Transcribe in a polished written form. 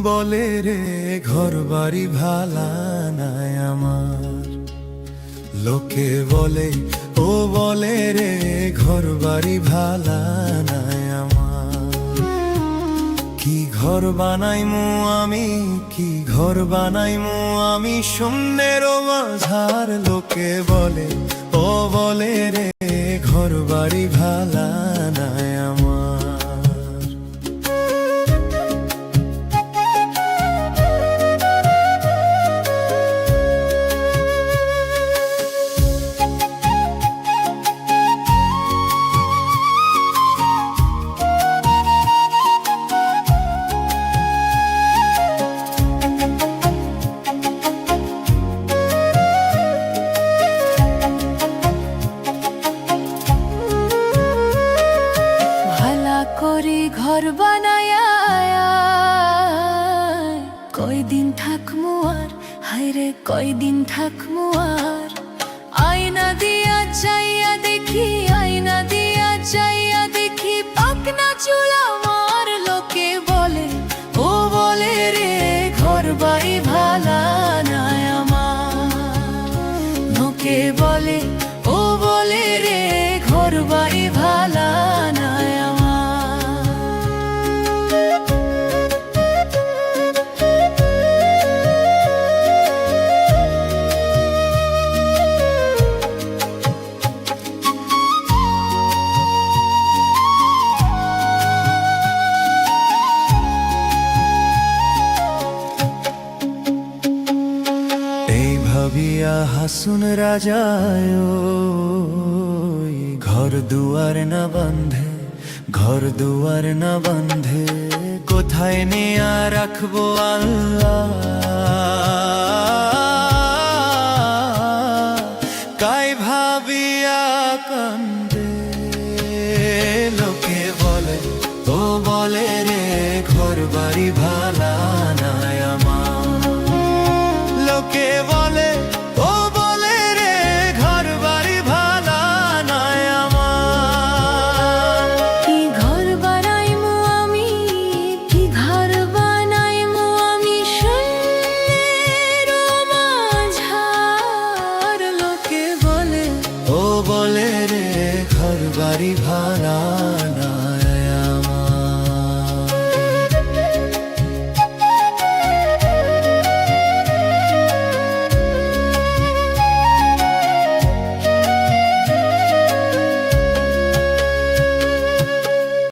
বলে রে ঘর বাড়ি ভালা নাই আমার। লোকে বলে, ও বলে রে ঘর বাড়ি ভালা নাই আমার। কি ঘর বানাইমু আমি, কি ঘর বানাইমু আমি শূন্যের মাঝার। লোকে বলে, ও বলে রে ঘর বাড়ি ভালা নাই আমার। করি ঘর বানায়া কয়দিন থাকমু আর, হায়রে কয়দিন থাকমু আর। আয়না দিয়া চাইয়া দেখি, আয়না দিয়া চাইয়া দেখি পাকনা চুল আমার। লোকে বলে, ও বলে রে ঘর বাড়ি ভালা নাই আমার। লোকে বলে, ও বলে রে ঘর বাড়ি ভালা নাই আমার। ভাবিয়া হাসুন রাজায় ঘর দুয়ার না বান্ধে, ঘর দুয়ার না বান্ধে কোথায় নিয়া রাখবো আল্লাহ। কাই ভাবিয়া কান্দে লোকে বলে, ও বলে রে ঘর বাড়ি ভালা নাই আমার। লোকে